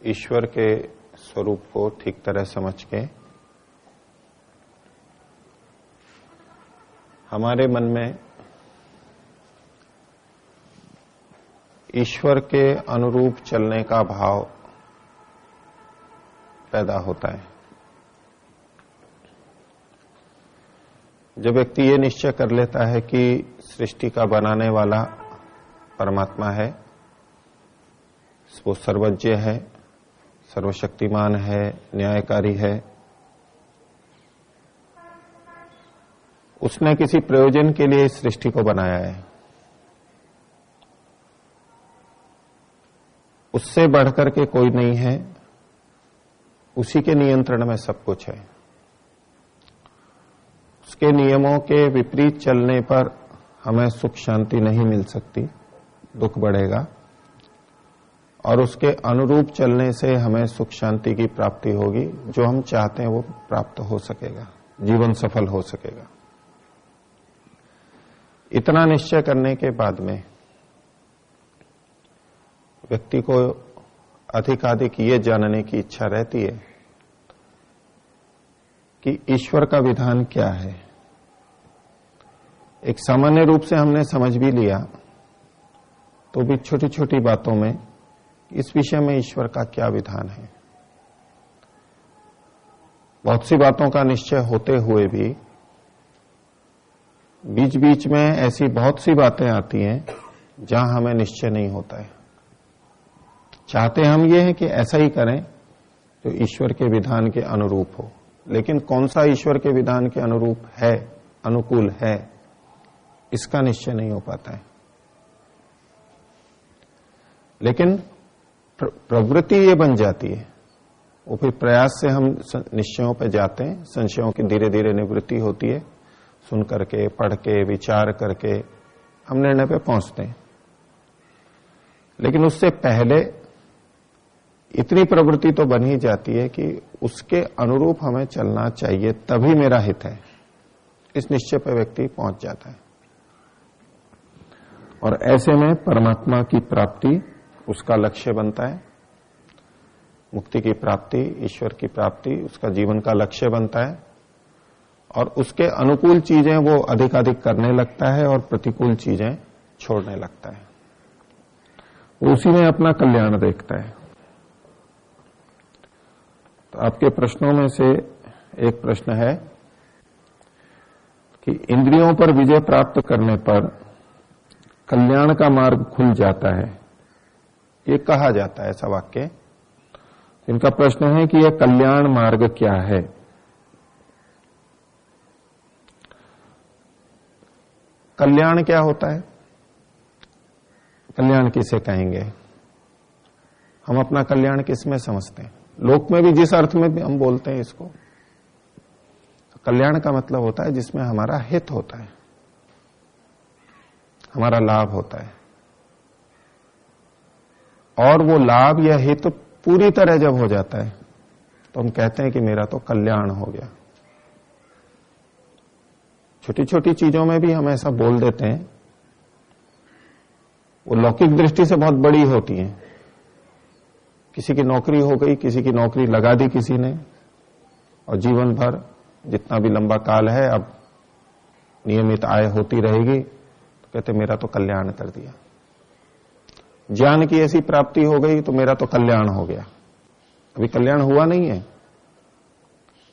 ईश्वर के स्वरूप को ठीक तरह समझ के हमारे मन में ईश्वर के अनुरूप चलने का भाव पैदा होता है। जब व्यक्ति ये निश्चय कर लेता है कि सृष्टि का बनाने वाला परमात्मा है, वो सर्वज्ञ है, सर्वशक्तिमान है, न्यायकारी है, उसने किसी प्रयोजन के लिए इस सृष्टि को बनाया है, उससे बढ़कर के कोई नहीं है, उसी के नियंत्रण में सब कुछ है। उसके नियमों के विपरीत चलने पर हमें सुख शांति नहीं मिल सकती, दुख बढ़ेगा, और उसके अनुरूप चलने से हमें सुख शांति की प्राप्ति होगी, जो हम चाहते हैं वो प्राप्त हो सकेगा, जीवन सफल हो सकेगा। इतना निश्चय करने के बाद में व्यक्ति को अधिकाधिक ये जानने की इच्छा रहती है कि ईश्वर का विधान क्या है। एक सामान्य रूप से हमने समझ भी लिया, तो भी छोटी छोटी बातों में इस विषय में ईश्वर का क्या विधान है। बहुत सी बातों का निश्चय होते हुए भी बीच बीच में ऐसी बहुत सी बातें आती हैं जहां हमें निश्चय नहीं होता है। चाहते हम ये हैं कि ऐसा ही करें जो ईश्वर के विधान के अनुरूप हो, लेकिन कौन सा ईश्वर के विधान के अनुरूप है, अनुकूल है, इसका निश्चय नहीं हो पाता है। लेकिन प्रवृत्ति ये बन जाती है, वो फिर प्रयास से हम निश्चयों पे जाते हैं, संशयों की धीरे धीरे निवृत्ति होती है, सुन करके, पढ़ के, विचार करके हम निर्णय पे पहुंचते हैं। लेकिन उससे पहले इतनी प्रवृत्ति तो बन ही जाती है कि उसके अनुरूप हमें चलना चाहिए, तभी मेरा हित है, इस निश्चय पे व्यक्ति पहुंच जाता है। और ऐसे में परमात्मा की प्राप्ति उसका लक्ष्य बनता है, मुक्ति की प्राप्ति, ईश्वर की प्राप्ति उसका जीवन का लक्ष्य बनता है, और उसके अनुकूल चीजें वो अधिकाधिक करने लगता है और प्रतिकूल चीजें छोड़ने लगता है। वो उसी में अपना कल्याण देखता है। तो आपके प्रश्नों में से एक प्रश्न है कि इंद्रियों पर विजय प्राप्त करने पर कल्याण का मार्ग खुल जाता है, ये कहा जाता है ऐसा वाक्य। इनका प्रश्न है कि यह कल्याण मार्ग क्या है। कल्याण क्या होता है, कल्याण किसे कहेंगे, हम अपना कल्याण किस में समझते हैं। लोक में भी जिस अर्थ में भी हम बोलते हैं इसको, तो कल्याण का मतलब होता है जिसमें हमारा हित होता है, हमारा लाभ होता है, और वो लाभ या हित पूरी तरह जब हो जाता है तो हम कहते हैं कि मेरा तो कल्याण हो गया। छोटी छोटी चीजों में भी हम ऐसा बोल देते हैं, वो लौकिक दृष्टि से बहुत बड़ी होती हैं। किसी की नौकरी हो गई, किसी की नौकरी लगा दी किसी ने, और जीवन भर जितना भी लंबा काल है अब नियमित आय होती रहेगी, तो कहते मेरा तो कल्याण कर दिया। ज्ञान की ऐसी प्राप्ति हो गई तो मेरा तो कल्याण हो गया। अभी कल्याण हुआ नहीं है,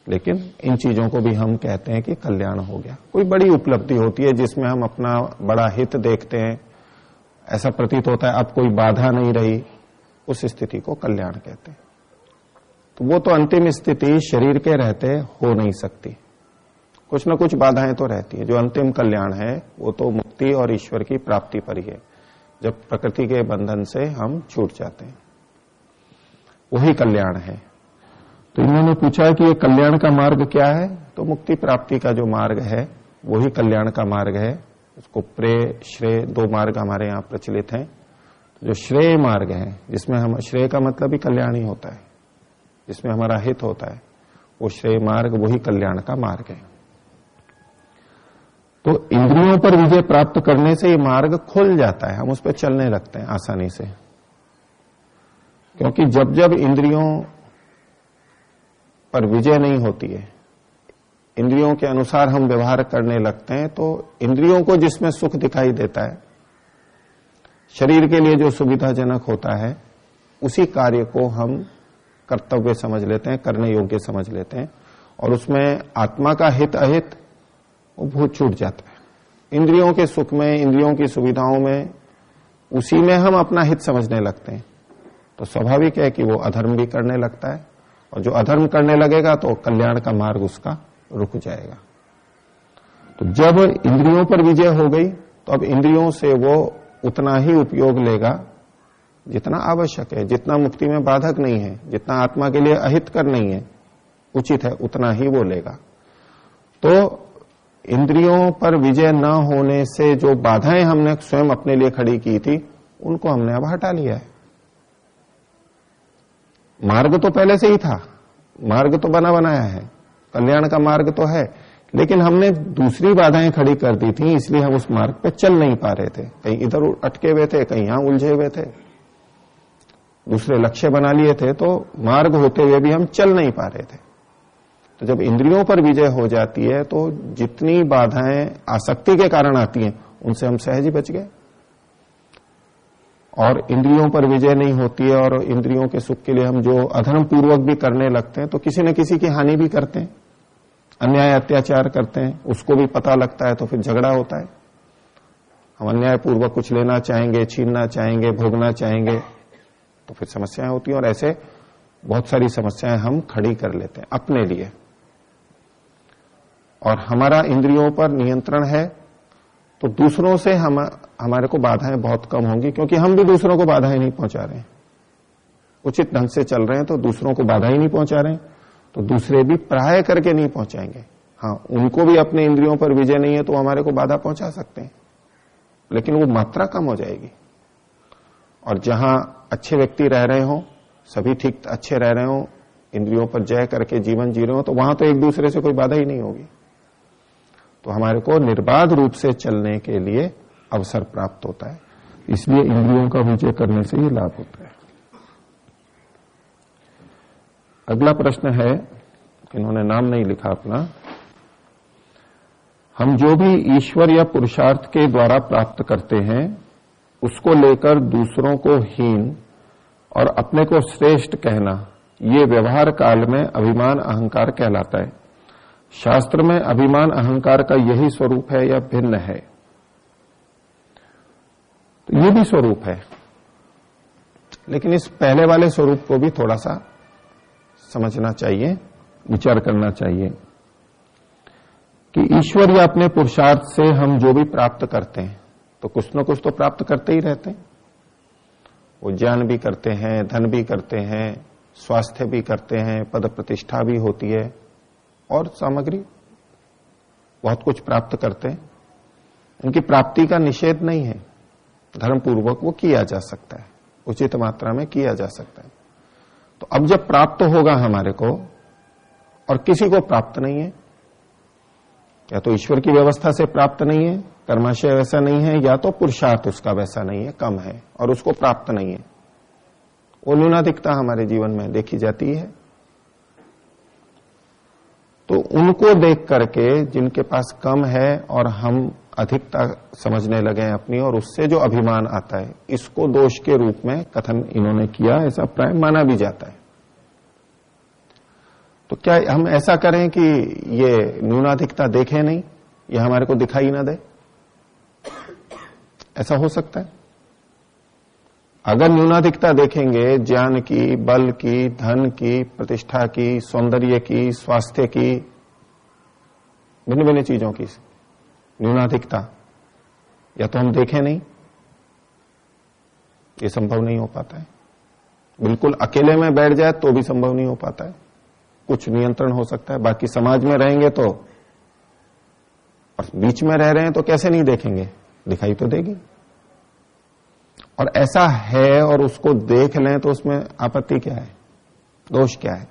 लेकिन इन चीजों को भी हम कहते हैं कि कल्याण हो गया। कोई बड़ी उपलब्धि होती है जिसमें हम अपना बड़ा हित देखते हैं, ऐसा प्रतीत होता है अब कोई बाधा नहीं रही, उस स्थिति को कल्याण कहते हैं। तो वो तो अंतिम स्थिति शरीर के रहते हो नहीं सकती, कुछ न कुछ बाधाएं तो रहती है। जो अंतिम कल्याण है वो तो मुक्ति और ईश्वर की प्राप्ति पर ही है, जब प्रकृति के बंधन से हम छूट जाते हैं, वही कल्याण है। तो इन्होंने पूछा कि ये कल्याण का मार्ग क्या है, तो मुक्ति प्राप्ति का जो मार्ग है वही कल्याण का मार्ग है। उसको प्रेय श्रेय दो मार्ग हमारे यहाँ प्रचलित हैं। तो जो श्रेय मार्ग है, जिसमें हम, श्रेय का मतलब ही कल्याण ही होता है, जिसमें हमारा हित होता है, वो श्रेय मार्ग वही कल्याण का मार्ग है। तो इंद्रियों पर विजय प्राप्त करने से ये मार्ग खुल जाता है, हम उस पर चलने लगते हैं आसानी से। क्योंकि जब जब इंद्रियों पर विजय नहीं होती है, इंद्रियों के अनुसार हम व्यवहार करने लगते हैं, तो इंद्रियों को जिसमें सुख दिखाई देता है, शरीर के लिए जो सुविधाजनक होता है, उसी कार्य को हम कर्तव्य समझ लेते हैं, करने योग्य समझ लेते हैं, और उसमें आत्मा का हित अहित वो भूत छूट जाता है। इंद्रियों के सुख में, इंद्रियों की सुविधाओं में, उसी में हम अपना हित समझने लगते हैं। तो स्वाभाविक है कि वो अधर्म भी करने लगता है, और जो अधर्म करने लगेगा तो कल्याण का मार्ग उसका रुक जाएगा। तो जब इंद्रियों पर विजय हो गई, तो अब इंद्रियों से वो उतना ही उपयोग लेगा जितना आवश्यक है, जितना मुक्ति में बाधक नहीं है, जितना आत्मा के लिए अहितकर नहीं है, उचित है, उतना ही वो लेगा। तो इंद्रियों पर विजय न होने से जो बाधाएं हमने स्वयं अपने लिए खड़ी की थी, उनको हमने अब हटा लिया है। मार्ग तो पहले से ही था, मार्ग तो बना बनाया है, कल्याण का मार्ग तो है, लेकिन हमने दूसरी बाधाएं खड़ी कर दी थी, इसलिए हम उस मार्ग पे चल नहीं पा रहे थे। कहीं इधर अटके हुए थे, कहीं यहां उलझे हुए थे, दूसरे लक्ष्य बना लिए थे, तो मार्ग होते हुए भी हम चल नहीं पा रहे थे। तो जब इंद्रियों पर विजय हो जाती है, तो जितनी बाधाएं आसक्ति के कारण आती हैं, उनसे हम सहज ही बच गए। और इंद्रियों पर विजय नहीं होती है, और इंद्रियों के सुख के लिए हम जो अधर्म पूर्वक भी करने लगते हैं, तो किसी न किसी की हानि भी करते हैं, अन्याय अत्याचार करते हैं, उसको भी पता लगता है, तो फिर झगड़ा होता है। हम अन्याय पूर्वक कुछ लेना चाहेंगे, छीनना चाहेंगे, भोगना चाहेंगे, तो फिर समस्याएं होती हैं, और ऐसे बहुत सारी समस्याएं हम खड़ी कर लेते हैं अपने लिए। और हमारा इंद्रियों पर नियंत्रण है, तो दूसरों से हमारे को बाधाएं बहुत कम होंगी, क्योंकि हम भी दूसरों को बाधाएं नहीं पहुंचा रहे हैं, उचित ढंग से चल रहे हैं, तो दूसरों को बाधा ही नहीं पहुंचा रहे हैं, तो दूसरे भी प्राय करके नहीं पहुंचाएंगे। हाँ, उनको भी अपने इंद्रियों पर विजय नहीं है, तो हमारे को बाधा पहुंचा सकते हैं, लेकिन वो मात्रा कम हो जाएगी। और जहां अच्छे व्यक्ति रह रहे हो, सभी ठीक अच्छे रह रहे हो, इंद्रियों पर जय करके जीवन जी रहे हो, तो वहां तो एक दूसरे से कोई बाधा ही नहीं होगी। तो हमारे को निर्बाध रूप से चलने के लिए अवसर प्राप्त होता है, इसलिए इंद्रियों का विजय करने से ये लाभ होता है। अगला प्रश्न है, इन्होंने नाम नहीं लिखा अपना, हम जो भी ईश्वर या पुरुषार्थ के द्वारा प्राप्त करते हैं, उसको लेकर दूसरों को हीन और अपने को श्रेष्ठ कहना, ये व्यवहार काल में अभिमान अहंकार कहलाता है। शास्त्र में अभिमान अहंकार का यही स्वरूप है या भिन्न है? तो ये भी स्वरूप है, लेकिन इस पहले वाले स्वरूप को भी थोड़ा सा समझना चाहिए, विचार करना चाहिए कि ईश्वर या अपने पुरुषार्थ से हम जो भी प्राप्त करते हैं, तो कुछ न कुछ तो प्राप्त करते ही रहते हैं। वो ज्ञान भी करते हैं, धन भी करते हैं, स्वास्थ्य भी करते हैं, पद प्रतिष्ठा भी होती है, और सामग्री बहुत कुछ प्राप्त करते हैं। उनकी प्राप्ति का निषेध नहीं है, धर्मपूर्वक वो किया जा सकता है, उचित मात्रा में किया जा सकता है। तो अब जब प्राप्त होगा हमारे को, और किसी को प्राप्त नहीं है, या तो ईश्वर की व्यवस्था से प्राप्त नहीं है, कर्माशय वैसा नहीं है, या तो पुरुषार्थ उसका वैसा नहीं है, कम है और उसको प्राप्त नहीं है, वो न्यूनाधिकता हमारे जीवन में देखी जाती है। तो उनको देख करके, जिनके पास कम है और हम अधिकता समझने लगे हैं अपनी, और उससे जो अभिमान आता है, इसको दोष के रूप में कथन इन्होंने किया, ऐसा प्राय माना भी जाता है। तो क्या हम ऐसा करें कि ये न्यूनाधिकता देखे नहीं, ये हमारे को दिखाई ना दे? ऐसा हो सकता है? अगर न्यूनाधिकता देखेंगे ज्ञान की, बल की, धन की, प्रतिष्ठा की, सौंदर्य की, स्वास्थ्य की, भिन्न भिन्न चीजों की न्यूनाधिकता, या तो हम देखें नहीं, ये संभव नहीं हो पाता है। बिल्कुल अकेले में बैठ जाए तो भी संभव नहीं हो पाता है, कुछ नियंत्रण हो सकता है। बाकी समाज में रहेंगे तो, और बीच में रह रहे हैं तो कैसे नहीं देखेंगे, दिखाई तो देगी। और ऐसा है और उसको देख लें तो उसमें आपत्ति क्या है, दोष क्या है?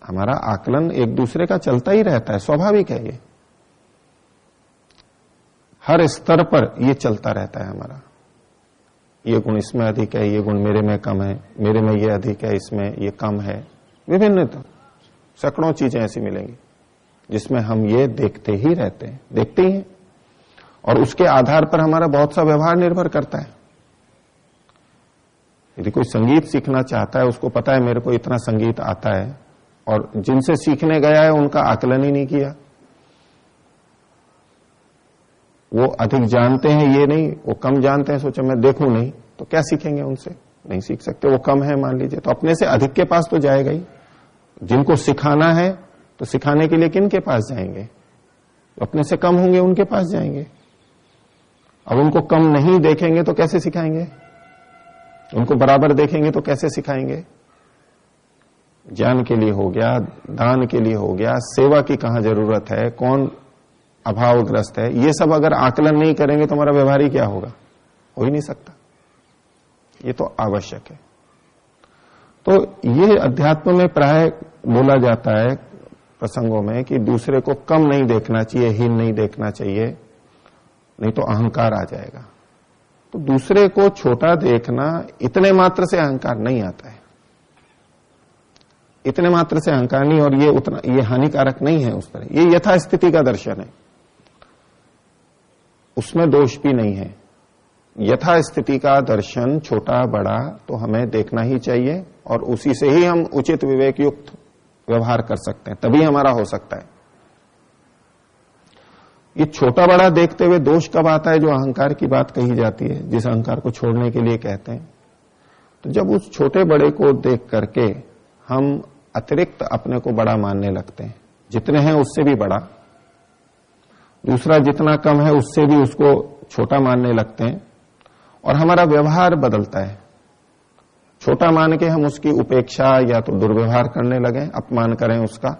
हमारा आकलन एक दूसरे का चलता ही रहता है, स्वाभाविक है। ये हर स्तर पर ये चलता रहता है हमारा। ये गुण इसमें अधिक है, ये गुण मेरे में कम है, मेरे में ये अधिक है, इसमें ये कम है। विभिन्न सैकड़ों चीजें ऐसी मिलेंगी जिसमें हम ये देखते ही रहते हैं, देखते ही हैं, और उसके आधार पर हमारा बहुत सा व्यवहार निर्भर करता है। यदि कोई संगीत सीखना चाहता है, उसको पता है मेरे को इतना संगीत आता है, और जिनसे सीखने गया है उनका आकलन ही नहीं किया, वो अधिक जानते हैं ये नहीं, वो कम जानते हैं, सोचा मैं देखूं नहीं, तो क्या सीखेंगे उनसे? नहीं सीख सकते। वो कम है मान लीजिए, तो अपने से अधिक के पास तो जाएगा ही। जिनको सिखाना है तो सिखाने के लिए किन के पास जाएंगे? तो अपने से कम होंगे उनके पास जाएंगे। अब उनको कम नहीं देखेंगे तो कैसे सिखाएंगे? उनको बराबर देखेंगे तो कैसे सिखाएंगे? ज्ञान के लिए हो गया, दान के लिए हो गया, सेवा की कहां जरूरत है, कौन अभावग्रस्त है, ये सब अगर आकलन नहीं करेंगे तो हमारा व्यवहार ही क्या होगा? हो ही नहीं सकता। ये तो आवश्यक है। तो ये अध्यात्म में प्राय बोला जाता है प्रसंगों में कि दूसरे को कम नहीं देखना चाहिए, हीन नहीं देखना चाहिए, नहीं तो अहंकार आ जाएगा। तो दूसरे को छोटा देखना इतने मात्र से अहंकार नहीं आता है, इतने मात्र से अहंकार नहीं, और ये उतना ये हानिकारक नहीं है उस तरह। ये यथास्थिति का दर्शन है, उसमें दोष भी नहीं है। यथास्थिति का दर्शन छोटा बड़ा तो हमें देखना ही चाहिए, और उसी से ही हम उचित विवेक युक्त व्यवहार कर सकते हैं, तभी हमारा हो सकता है। ये छोटा बड़ा देखते हुए दोष कब आता है? जो अहंकार की बात कही जाती है, जिस अहंकार को छोड़ने के लिए कहते हैं। तो जब उस छोटे बड़े को देख करके हम अतिरिक्त अपने को बड़ा मानने लगते हैं, जितने हैं उससे भी बड़ा, दूसरा जितना कम है उससे भी उसको छोटा मानने लगते हैं, और हमारा व्यवहार बदलता है। छोटा मान के हम उसकी उपेक्षा या तो दुर्व्यवहार करने लगे, अपमान करें उसका,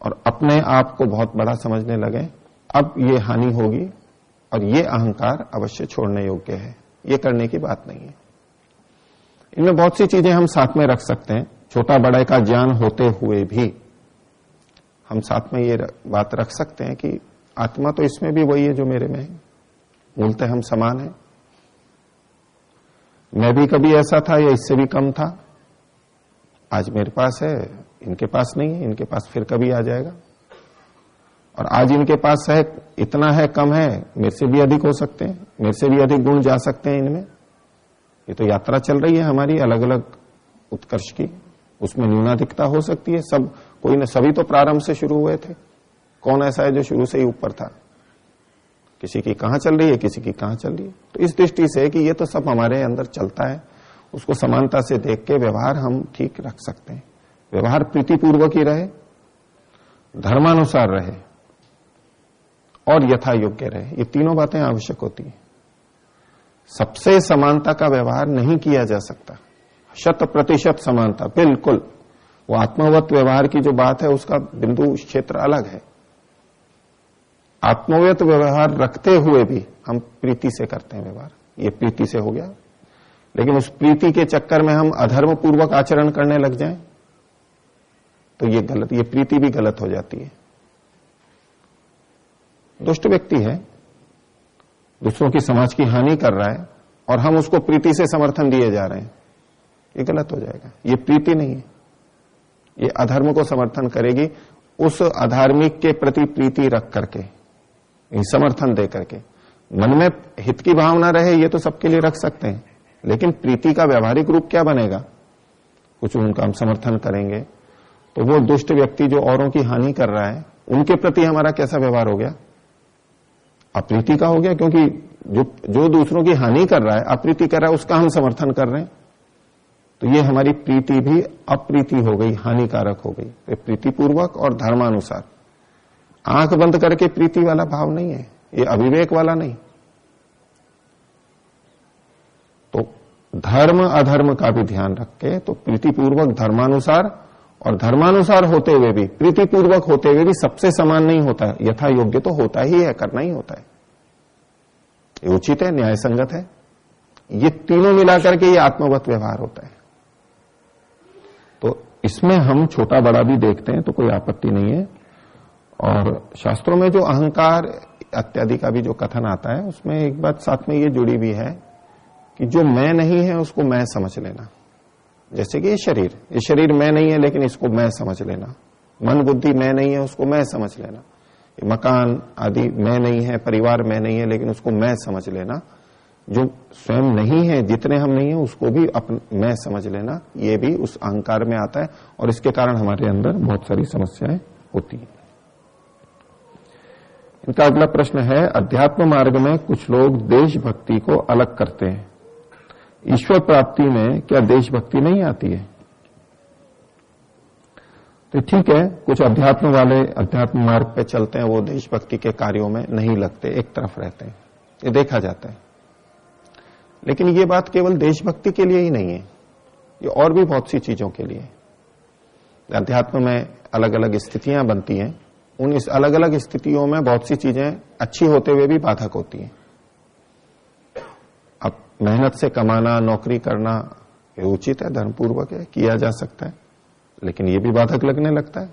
और अपने आप को बहुत बड़ा समझने लगे। अब ये हानि होगी, और ये अहंकार अवश्य छोड़ने योग्य है, ये करने की बात नहीं है। इनमें बहुत सी चीजें हम साथ में रख सकते हैं। छोटा बड़े का ज्ञान होते हुए भी हम साथ में ये बात रख सकते हैं कि आत्मा तो इसमें भी वही है जो मेरे में है, मूलतः हम समान हैं। मैं भी कभी ऐसा था या इससे भी कम था, आज मेरे पास है, इनके पास नहीं है, इनके पास फिर कभी आ जाएगा। और आज इनके पास है, इतना है, कम है, मेरे से भी अधिक हो सकते हैं, मेरे से भी अधिक गुण जा सकते हैं इनमें। ये तो यात्रा चल रही है हमारी अलग अलग उत्कर्ष की, उसमें न्यूनाधिकता हो सकती है। सब कोई न, सभी तो प्रारंभ से शुरू हुए थे। कौन ऐसा है जो शुरू से ही ऊपर था? किसी की कहां चल रही है, किसी की कहां चल रही है। तो इस दृष्टि से कि ये तो सब हमारे अंदर चलता है, उसको समानता से देख के व्यवहार हम ठीक रख सकते हैं। व्यवहार प्रीतिपूर्वक ही रहे, धर्मानुसार रहे, और यथा योग्य रहे। ये तीनों बातें आवश्यक होती हैं। सबसे समानता का व्यवहार नहीं किया जा सकता, 100% समानता, बिल्कुल। वो आत्मवत व्यवहार की जो बात है उसका बिंदु क्षेत्र अलग है। आत्मवत व्यवहार रखते हुए भी हम प्रीति से करते हैं व्यवहार, ये प्रीति से हो गया। लेकिन उस प्रीति के चक्कर में हम अधर्म पूर्वक आचरण करने लग जाएं तो ये गलत, ये प्रीति भी गलत हो जाती है। दुष्ट व्यक्ति है, दूसरों की समाज की हानि कर रहा है, और हम उसको प्रीति से समर्थन दिए जा रहे हैं, ये गलत हो जाएगा। ये प्रीति नहीं है, ये अधर्म को समर्थन करेगी। उस अधार्मिक के प्रति प्रीति रख करके, समर्थन दे करके, मन में हित की भावना रहे, ये तो सबके लिए रख सकते हैं। लेकिन प्रीति का व्यवहारिक रूप क्या बनेगा? कुछ उनका हम समर्थन करेंगे तो वो दुष्ट व्यक्ति जो औरों की हानि कर रहा है, उनके प्रति हमारा कैसा व्यवहार हो गया? अप्रीति का हो गया, क्योंकि जो दूसरों की हानि कर रहा है, अप्रीति कर रहा है, उसका हम समर्थन कर रहे हैं, तो ये हमारी प्रीति भी अप्रीति हो गई, हानिकारक हो गई। तो प्रीतिपूर्वक और धर्मानुसार, आंख बंद करके प्रीति वाला भाव नहीं है, ये अविवेक वाला नहीं। तो धर्म अधर्म का भी ध्यान रख के, तो प्रीतिपूर्वक धर्मानुसार, और धर्मानुसार होते हुए भी, प्रीतिपूर्वक होते हुए भी सबसे समान नहीं होता है, यथा योग्य तो होता ही है, करना ही होता है, ये उचित है, न्याय संगत है। ये तीनों मिलाकर के ये आत्मवत व्यवहार होता है। तो इसमें हम छोटा बड़ा भी देखते हैं तो कोई आपत्ति नहीं है। और शास्त्रों में जो अहंकार इत्यादि का भी जो कथन आता है, उसमें एक बात साथ में ये जुड़ी भी है कि जो मैं नहीं है उसको मैं समझ लेना। जैसे कि ये शरीर मैं नहीं है, लेकिन इसको मैं समझ लेना। मन बुद्धि मैं नहीं है, उसको मैं समझ लेना। ये मकान आदि मैं नहीं है, परिवार मैं नहीं है, लेकिन उसको मैं समझ लेना। जो स्वयं नहीं है, जितने हम नहीं है, उसको भी मैं समझ लेना, ये भी उस अहंकार में आता है, और इसके कारण हमारे अंदर बहुत सारी समस्याएं होती हैं। इनका अगला प्रश्न है, अध्यात्म मार्ग में कुछ लोग देशभक्ति को अलग करते हैं, ईश्वर प्राप्ति में क्या देशभक्ति नहीं आती है? तो ठीक है, कुछ अध्यात्म वाले अध्यात्म मार्ग पे चलते हैं, वो देशभक्ति के कार्यों में नहीं लगते, एक तरफ रहते हैं, ये देखा जाता है। लेकिन ये बात केवल देशभक्ति के लिए ही नहीं है, ये और भी बहुत सी चीजों के लिए। अध्यात्म में अलग अलग स्थितियां बनती हैं, उन इस अलग अलग स्थितियों में बहुत सी चीजें अच्छी होते हुए भी बाधक होती हैं। अब मेहनत से कमाना, नौकरी करना, ये उचित है, धर्मपूर्वक है, किया जा सकता है, लेकिन ये भी बाधक लगने लगता है,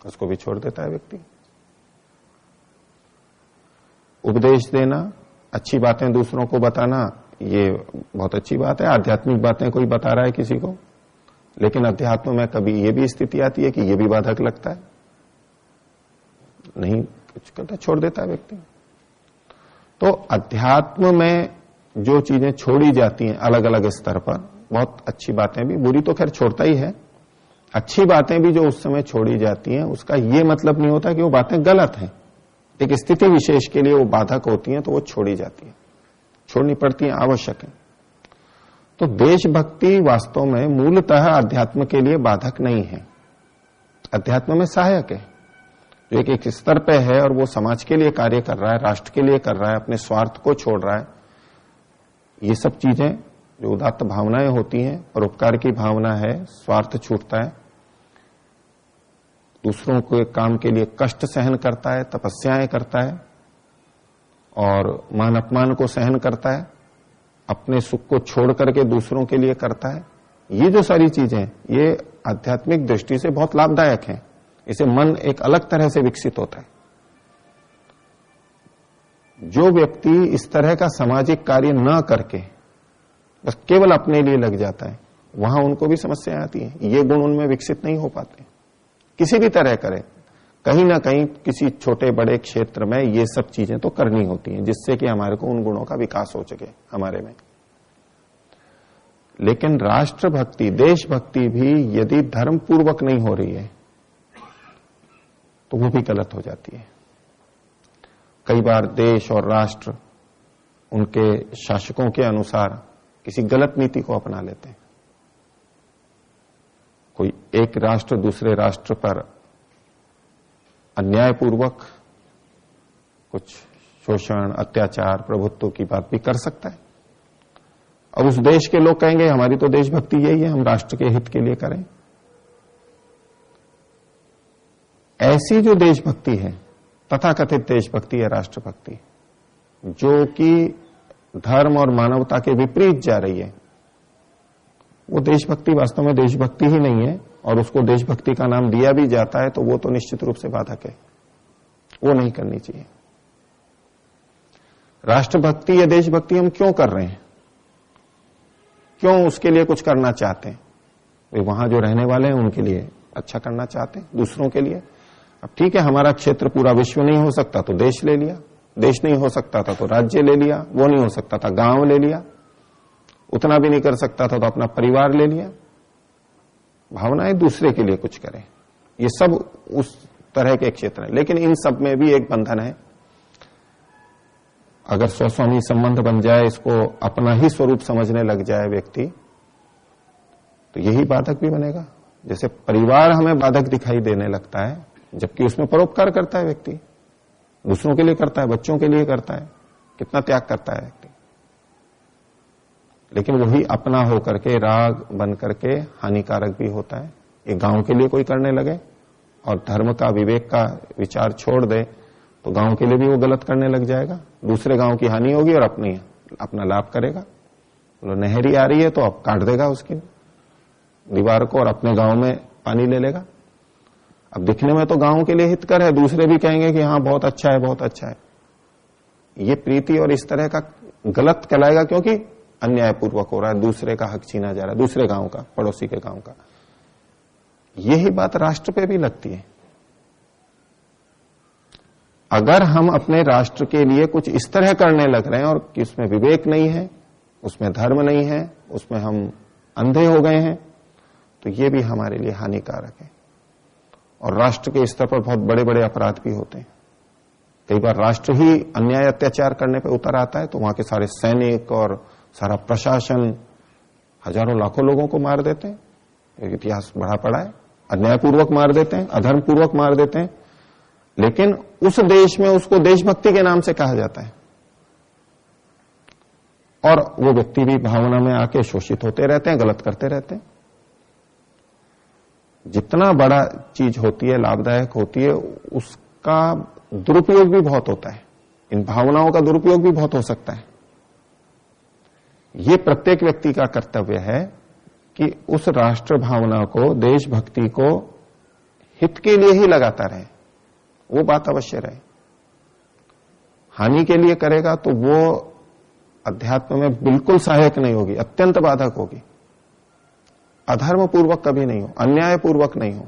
उसको भी छोड़ देता है व्यक्ति। उपदेश देना, अच्छी बातें दूसरों को बताना, ये बहुत अच्छी बात है, आध्यात्मिक बातें कोई बता रहा है किसी को, लेकिन अध्यात्म में कभी ये भी स्थिति आती है कि ये भी बाधक लगता है, नहीं कुछ करता, छोड़ देता है व्यक्ति। तो अध्यात्म में जो चीजें छोड़ी जाती हैं अलग अलग स्तर पर, बहुत अच्छी बातें भी, बुरी तो खैर छोड़ता ही है, अच्छी बातें भी जो उस समय छोड़ी जाती हैं, उसका ये मतलब नहीं होता कि वो बातें गलत हैं। एक स्थिति विशेष के लिए वो बाधक होती हैं तो वो छोड़ी जाती है, छोड़नी पड़ती है, आवश्यक है। तो देशभक्ति वास्तव में मूलतः अध्यात्म के लिए बाधक नहीं है, अध्यात्म में सहायक है। जो एक स्तर पे है और वो समाज के लिए कार्य कर रहा है, राष्ट्र के लिए कर रहा है, अपने स्वार्थ को छोड़ रहा है, ये सब चीजें जो उदात्त भावनाएं होती हैं, परोपकार की भावना है, स्वार्थ छूटता है, दूसरों के काम के लिए कष्ट सहन करता है, तपस्याएं करता है, और मान अपमान को सहन करता है, अपने सुख को छोड़ करके दूसरों के लिए करता है, ये जो सारी चीजें ये आध्यात्मिक दृष्टि से बहुत लाभदायक हैं। इसे मन एक अलग तरह से विकसित होता है। जो व्यक्ति इस तरह का सामाजिक कार्य न करके बस केवल अपने लिए लग जाता है, वहां उनको भी समस्याएं आती हैं, ये गुण उनमें विकसित नहीं हो पाते। किसी भी तरह करे, कहीं ना कहीं किसी छोटे बड़े क्षेत्र में ये सब चीजें तो करनी होती हैं, जिससे कि हमारे को उन गुणों का विकास हो सके हमारे में। लेकिन राष्ट्रभक्ति, देशभक्ति भी यदि धर्मपूर्वक नहीं हो रही है तो वो भी गलत हो जाती है। कई बार देश और राष्ट्र उनके शासकों के अनुसार किसी गलत नीति को अपना लेते हैं। कोई एक राष्ट्र दूसरे राष्ट्र पर अन्यायपूर्वक कुछ शोषण, अत्याचार, प्रभुत्व की बात भी कर सकता है। अब उस देश के लोग कहेंगे हमारी तो देशभक्ति यही है, हम राष्ट्र के हित के लिए करें। ऐसी जो देशभक्ति है, तथाकथित देशभक्ति है, राष्ट्रभक्ति, जो कि धर्म और मानवता के विपरीत जा रही है, वो देशभक्ति वास्तव में देशभक्ति ही नहीं है, और उसको देशभक्ति का नाम दिया भी जाता है तो वो तो निश्चित रूप से बाधक है, वो नहीं करनी चाहिए। राष्ट्रभक्ति या देशभक्ति हम क्यों कर रहे हैं, क्यों उसके लिए कुछ करना चाहते हैं? वे वहां जो रहने वाले हैं उनके लिए अच्छा करना चाहते हैं, दूसरों के लिए। अब ठीक है, हमारा क्षेत्र पूरा विश्व नहीं हो सकता तो देश ले लिया, देश नहीं हो सकता था तो राज्य ले लिया, वो नहीं हो सकता था गांव ले लिया, उतना भी नहीं कर सकता था तो अपना परिवार ले लिया। भावनाएं दूसरे के लिए कुछ करें, ये सब उस तरह के क्षेत्र है। लेकिन इन सब में भी एक बंधन है अगर स्वस्वामी संबंध बन जाए, इसको अपना ही स्वरूप समझने लग जाए व्यक्ति, तो यही बाधक भी बनेगा। जैसे परिवार हमें बाधक दिखाई देने लगता है, जबकि उसमें परोपकार करता है व्यक्ति, दूसरों के लिए करता है, बच्चों के लिए करता है, कितना त्याग करता है व्यक्ति। लेकिन वही अपना होकर के राग बन करके हानिकारक भी होता है। एक गांव के लिए कोई करने लगे और धर्म का, विवेक का विचार छोड़ दे, तो गांव के लिए भी वो गलत करने लग जाएगा। दूसरे गांव की हानि होगी और अपना लाभ करेगा। बोलो नहरी आ रही है तो अब काट देगा उसकी दीवार को और अपने गांव में पानी ले लेगा। अब दिखने में तो गांव के लिए हितकर है, दूसरे भी कहेंगे कि हाँ बहुत अच्छा है, बहुत अच्छा है। ये प्रीति और इस तरह का गलत कहलाएगा, क्योंकि अन्यायपूर्वक हो रहा है, दूसरे का हक छीना जा रहा है, दूसरे गांव का, पड़ोसी के गांव का। यही बात राष्ट्र पे भी लगती है। अगर हम अपने राष्ट्र के लिए कुछ इस तरह करने लग रहे हैं और कि उसमें विवेक नहीं है, उसमें धर्म नहीं है, उसमें हम अंधे हो गए हैं, तो ये भी हमारे लिए हानिकारक है। और राष्ट्र के स्तर पर बहुत बड़े बड़े अपराध भी होते हैं। कई बार राष्ट्र ही अन्याय अत्याचार करने पर उतर आता है, तो वहां के सारे सैनिक और सारा प्रशासन हजारों लाखों लोगों को मार देते हैं। इतिहास बड़ा पड़ा है, अन्यायपूर्वक मार देते हैं, अधर्मपूर्वक मार देते हैं। लेकिन उस देश में उसको देशभक्ति के नाम से कहा जाता है, और वो व्यक्ति भी भावना में आके शोषित होते रहते हैं, गलत करते रहते हैं। जितना बड़ा चीज होती है, लाभदायक होती है, उसका दुरुपयोग भी बहुत होता है। इन भावनाओं का दुरुपयोग भी बहुत हो सकता है। ये प्रत्येक व्यक्ति का कर्तव्य है कि उस राष्ट्र भावना को, देशभक्ति को हित के लिए ही लगाता रहे, वो बात अवश्य रहे। हानि के लिए करेगा तो वो अध्यात्म में बिल्कुल सहायक नहीं होगी, अत्यंत बाधक होगी। अधर्म पूर्वक कभी नहीं हो, अन्याय पूर्वक नहीं हो।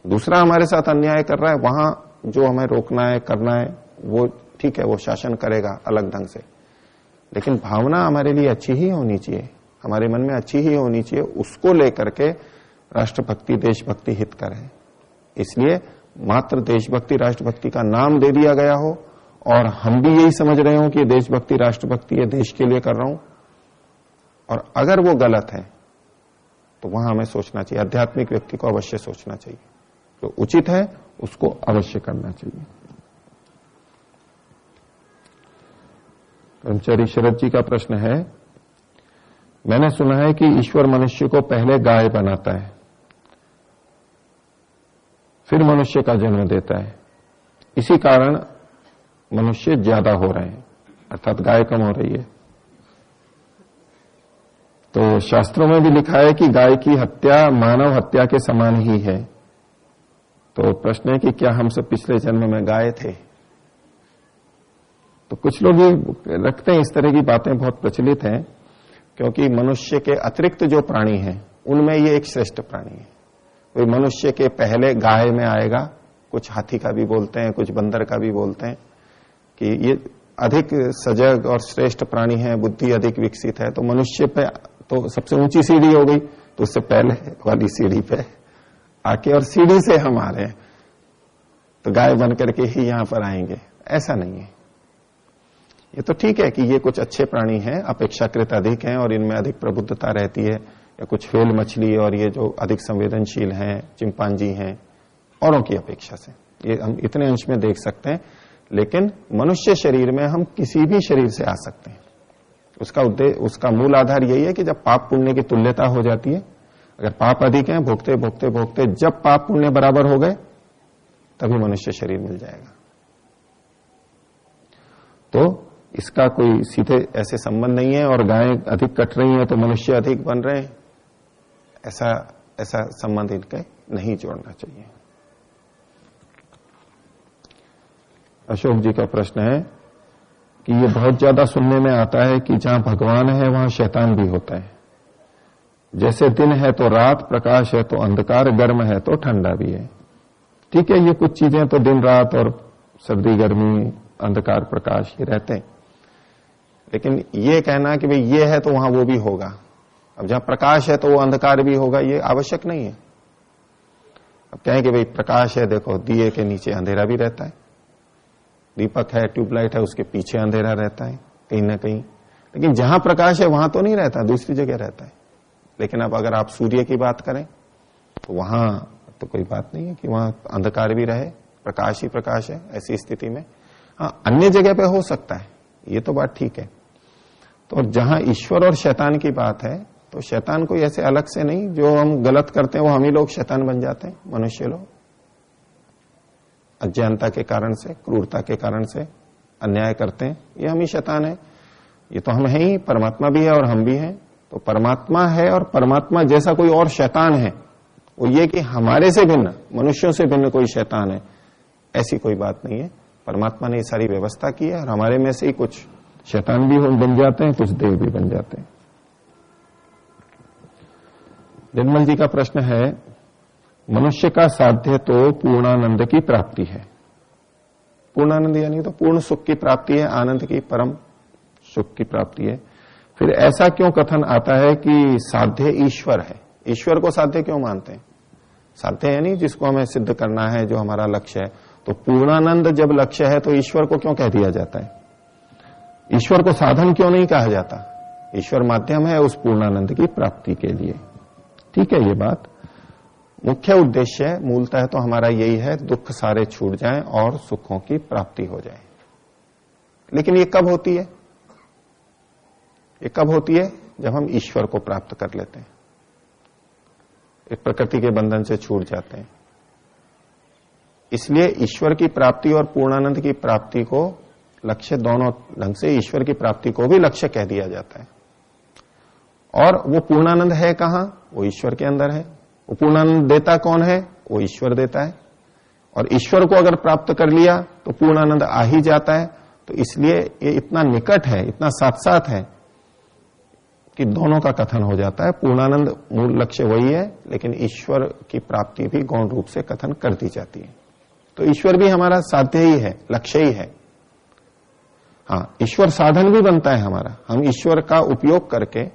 दूसरा हमारे साथ अन्याय कर रहा है, वहां जो हमें रोकना है, करना है, वो ठीक है, वो शासन करेगा अलग ढंग से। लेकिन भावना हमारे लिए अच्छी ही होनी चाहिए, हमारे मन में अच्छी ही होनी चाहिए। उसको लेकर के राष्ट्रभक्ति, देशभक्ति हितकर है। इसलिए मात्र देशभक्ति, राष्ट्रभक्ति का नाम दे दिया गया हो और हम भी यही समझ रहे हो कि देशभक्ति, राष्ट्रभक्ति है, देश के लिए कर रहा हूं, और अगर वो गलत है तो वहां हमें सोचना चाहिए। आध्यात्मिक व्यक्ति को अवश्य सोचना चाहिए, जो उचित है उसको अवश्य करना चाहिए। कर्मचारी शरद जी का प्रश्न है, मैंने सुना है कि ईश्वर मनुष्य को पहले गाय बनाता है, फिर मनुष्य का जन्म देता है। इसी कारण मनुष्य ज्यादा हो रहे हैं, अर्थात गाय कम हो रही है। तो शास्त्रों में भी लिखा है कि गाय की हत्या मानव हत्या के समान ही है। तो प्रश्न है कि क्या हम सब पिछले जन्म में गाय थे? तो कुछ लोग ये रखते हैं, इस तरह की बातें बहुत प्रचलित हैं, क्योंकि मनुष्य के अतिरिक्त जो प्राणी हैं उनमें ये एक श्रेष्ठ प्राणी है। कोई मनुष्य के पहले गाय में आएगा, कुछ हाथी का भी बोलते हैं, कुछ बंदर का भी बोलते हैं कि ये अधिक सजग और श्रेष्ठ प्राणी है, बुद्धि अधिक विकसित है। तो मनुष्य पे तो सबसे ऊंची सीढ़ी हो गई, तो उससे पहले वाली सीढ़ी पे आके और सीढ़ी से हम आ रहे हैं, तो गाय बन करके ही यहां पर आएंगे, ऐसा नहीं है। ये तो ठीक है कि ये कुछ अच्छे प्राणी हैं, अपेक्षाकृत अधिक हैं और इनमें अधिक प्रबुद्धता रहती है, या कुछ व्हेल मछली और ये जो अधिक संवेदनशील हैं, चिंपांजी हैं, औरों की अपेक्षा से, ये हम इतने अंश में देख सकते हैं। लेकिन मनुष्य शरीर में हम किसी भी शरीर से आ सकते हैं। उसका उद्देश्य, उसका मूल आधार यही है कि जब पाप पुण्य की तुल्यता हो जाती है, अगर पाप अधिक है, भोगते भोगते भोगते जब पाप पुण्य बराबर हो गए, तभी मनुष्य शरीर मिल जाएगा। तो इसका कोई सीधे ऐसे संबंध नहीं है, और गायें अधिक कट रही हैं तो मनुष्य अधिक बन रहे हैं, ऐसा संबंध इनके नहीं जोड़ना चाहिए। अशोक जी का प्रश्न है कि ये बहुत ज्यादा सुनने में आता है कि जहां भगवान है वहां शैतान भी होता है। जैसे दिन है तो रात, प्रकाश है तो अंधकार, गर्म है तो ठंडा भी है। ठीक है, ये कुछ चीजें तो दिन रात और सर्दी गर्मी, अंधकार प्रकाश ये रहते हैं, लेकिन ये कहना कि भाई ये है तो वहां वो भी होगा, अब जहां प्रकाश है तो वो अंधकार भी होगा, ये आवश्यक नहीं है। अब कहें कि भाई प्रकाश है, देखो दिए के नीचे अंधेरा भी रहता है, दीपक है, ट्यूबलाइट है, उसके पीछे अंधेरा रहता है कहीं ना कहीं, लेकिन जहां प्रकाश है वहां तो नहीं रहता, दूसरी जगह रहता है। लेकिन अब अगर आप सूर्य की बात करें तो वहां तो कोई बात नहीं है कि वहां अंधकार भी रहे, प्रकाश ही प्रकाश है ऐसी स्थिति में। हाँ, अन्य जगह पे हो सकता है, ये तो बात ठीक है। तो जहां ईश्वर और शैतान की बात है, तो शैतान कोई ऐसे अलग से नहीं, जो हम गलत करते हैं वो हम ही लोग शैतान बन जाते हैं, मनुष्य लोग, अज्ञानता के कारण से, क्रूरता के कारण से अन्याय करते हैं, ये हम ही शैतान है। ये तो हम हैं ही, परमात्मा भी है और हम भी हैं। तो परमात्मा है और परमात्मा जैसा कोई और शैतान है, वो ये कि हमारे से भिन्न, मनुष्यों से भिन्न कोई शैतान है, ऐसी कोई बात नहीं है। परमात्मा ने ये सारी व्यवस्था की है और हमारे में से ही कुछ शैतान भी बन जाते हैं, कुछ देव भी बन जाते हैं। निर्मल जी का प्रश्न है, मनुष्य का साध्य तो पूर्णानंद की प्राप्ति है। पूर्णानंद यानी तो पूर्ण सुख की प्राप्ति है, आनंद की, परम सुख की प्राप्ति है। फिर ऐसा क्यों कथन आता है कि साध्य ईश्वर है? ईश्वर को साध्य क्यों मानते हैं? साध्य यानी जिसको हमें सिद्ध करना है, जो हमारा लक्ष्य है। तो पूर्णानंद जब लक्ष्य है तो ईश्वर को क्यों कह दिया जाता है? ईश्वर को साधन क्यों नहीं कहा जाता? ईश्वर माध्यम है उस पूर्णानंद की प्राप्ति के लिए। ठीक है, ये बात मुख्य उद्देश्य है, मूलतः तो हमारा यही है, दुख सारे छूट जाएं और सुखों की प्राप्ति हो जाए। लेकिन ये कब होती है? ये कब होती है? जब हम ईश्वर को प्राप्त कर लेते हैं, एक प्रकृति के बंधन से छूट जाते हैं। इसलिए ईश्वर की प्राप्ति और पूर्णानंद की प्राप्ति को लक्ष्य, दोनों ढंग से ईश्वर की प्राप्ति को भी लक्ष्य कह दिया जाता है। और वो पूर्णानंद है कहां? वो ईश्वर के अंदर है। वो पूर्णानंद देता कौन है? वो ईश्वर देता है। और ईश्वर को अगर प्राप्त कर लिया तो पूर्णानंद आ ही जाता है। तो इसलिए ये इतना निकट है, इतना साथ साथ है कि दोनों का कथन हो जाता है। पूर्णानंद मूल लक्ष्य वही है, लेकिन ईश्वर की प्राप्ति भी गौण रूप से कथन कर दी जाती है। तो ईश्वर भी हमारा साध्य ही है, लक्ष्य ही है। हाँ, ईश्वर साधन भी बनता है हमारा। हम ईश्वर का उपयोग करके,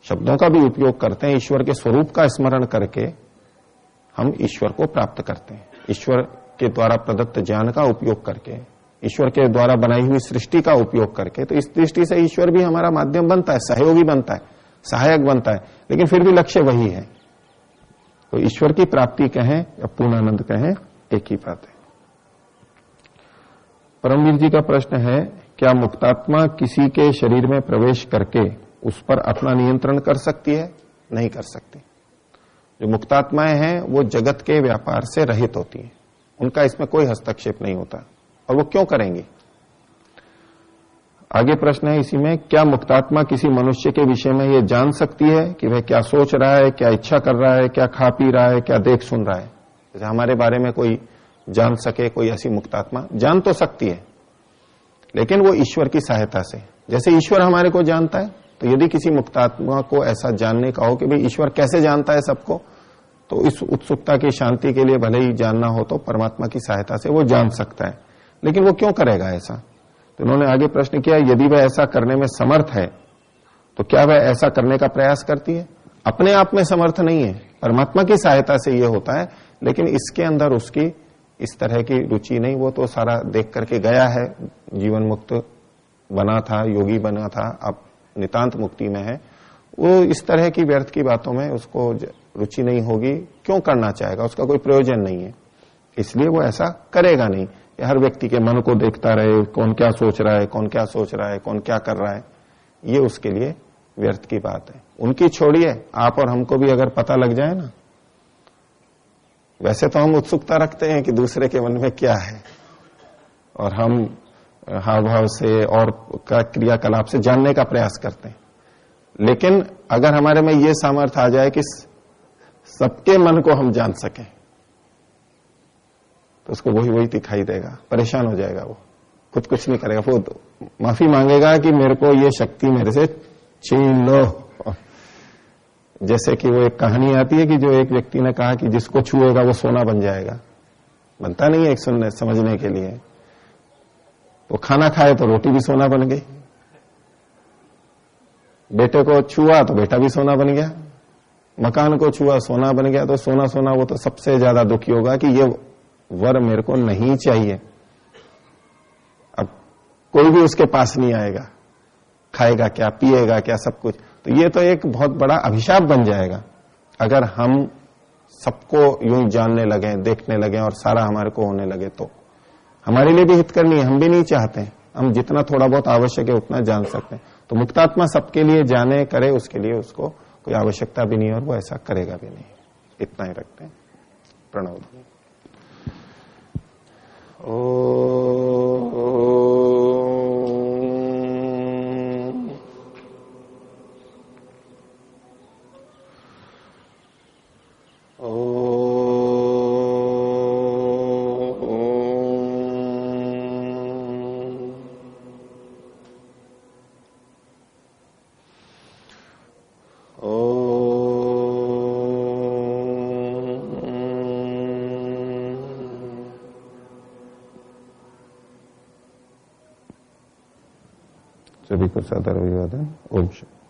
शब्दों का भी उपयोग करते हैं, ईश्वर के स्वरूप का स्मरण करके हम ईश्वर को प्राप्त करते हैं। ईश्वर के द्वारा प्रदत्त ज्ञान का उपयोग करके, ईश्वर के द्वारा बनाई हुई सृष्टि का उपयोग करके। तो इस दृष्टि से ईश्वर भी हमारा माध्यम बनता है, सहयोगी बनता है, सहायक बनता है, लेकिन फिर भी लक्ष्य वही है। तो ईश्वर की प्राप्ति कहें या पूर्णानंद कहें, एक ही बात है। परमवीर जी का प्रश्न है, क्या मुक्तात्मा किसी के शरीर में प्रवेश करके उस पर अपना नियंत्रण कर सकती है? नहीं कर सकती। जो मुक्तात्माएं हैं वो जगत के व्यापार से रहित होती हैं, उनका इसमें कोई हस्तक्षेप नहीं होता। और वो क्यों करेंगी? आगे प्रश्न है इसी में, क्या मुक्तात्मा किसी मनुष्य के विषय में ये जान सकती है कि वह क्या सोच रहा है, क्या इच्छा कर रहा है, क्या खा पी रहा है, क्या देख सुन रहा है? जैसे हमारे बारे में कोई जान सके, कोई ऐसी मुक्तात्मा जान तो सकती है, लेकिन वो ईश्वर की सहायता से। जैसे ईश्वर हमारे को जानता है, तो यदि किसी मुक्तात्मा को ऐसा जानने का हो कि भाई ईश्वर कैसे जानता है सबको, तो इस उत्सुकता की शांति के लिए भले ही जानना हो तो परमात्मा की सहायता से वो जान सकता है। लेकिन वो क्यों करेगा ऐसा? तो उन्होंने आगे प्रश्न किया, यदि वह ऐसा करने में समर्थ है तो क्या वह ऐसा करने का प्रयास करती है? अपने आप में समर्थ नहीं है, परमात्मा की सहायता से ये होता है, लेकिन इसके अंदर उसकी इस तरह की रुचि नहीं। वो तो सारा देख करके गया है, जीवन मुक्त बना था, योगी बना था, अब नितांत मुक्ति में है। वो इस तरह की व्यर्थ की बातों में उसको रुचि नहीं होगी, क्यों करना चाहेगा? उसका कोई प्रयोजन नहीं है, इसलिए वो ऐसा करेगा नहीं। हर व्यक्ति के मन को देखता रहे, कौन क्या सोच रहा है, कौन क्या सोच रहा है, कौन क्या कर रहा है, ये उसके लिए व्यर्थ की बात है। उनकी छोड़िए, आप और हमको भी अगर पता लग जाए ना, वैसे तो हम उत्सुकता रखते हैं कि दूसरे के मन में क्या है, और हम हाव भाव से और क्रियाकलाप से जानने का प्रयास करते हैं। लेकिन अगर हमारे में ये सामर्थ्य आ जाए कि सबके मन को हम जान सकें, तो उसको वही वही दिखाई देगा, परेशान हो जाएगा, वो खुद कुछ नहीं करेगा, वो माफी मांगेगा कि मेरे को ये शक्ति मेरे से छीन लो। जैसे कि वो एक कहानी आती है कि जो एक व्यक्ति ने कहा कि जिसको छुएगा वो सोना बन जाएगा। बनता नहीं है एक सुनने समझने के लिए। तो खाना खाए तो रोटी भी सोना बन गई, बेटे को छुआ तो बेटा भी सोना बन गया, मकान को छुआ सोना बन गया। तो सोना सोना वो तो सबसे ज्यादा दुखी होगा कि ये वर मेरे को नहीं चाहिए। कोई भी उसके पास नहीं आएगा, खाएगा क्या, पिएगा क्या, सब कुछ। तो ये तो एक बहुत बड़ा अभिशाप बन जाएगा अगर हम सबको यूं जानने लगे, देखने लगे और सारा हमारे को होने लगे। तो हमारे लिए भी हित करनी है, हम भी नहीं चाहते हैं, हम जितना थोड़ा बहुत आवश्यक है उतना जान सकते हैं। तो मुक्तात्मा सबके लिए जाने करे, उसके लिए उसको कोई आवश्यकता भी नहीं है और वो ऐसा करेगा भी नहीं। इतना ही रखते हैं। प्रणव। सभी को सादर अभिवादन। ओम शांति।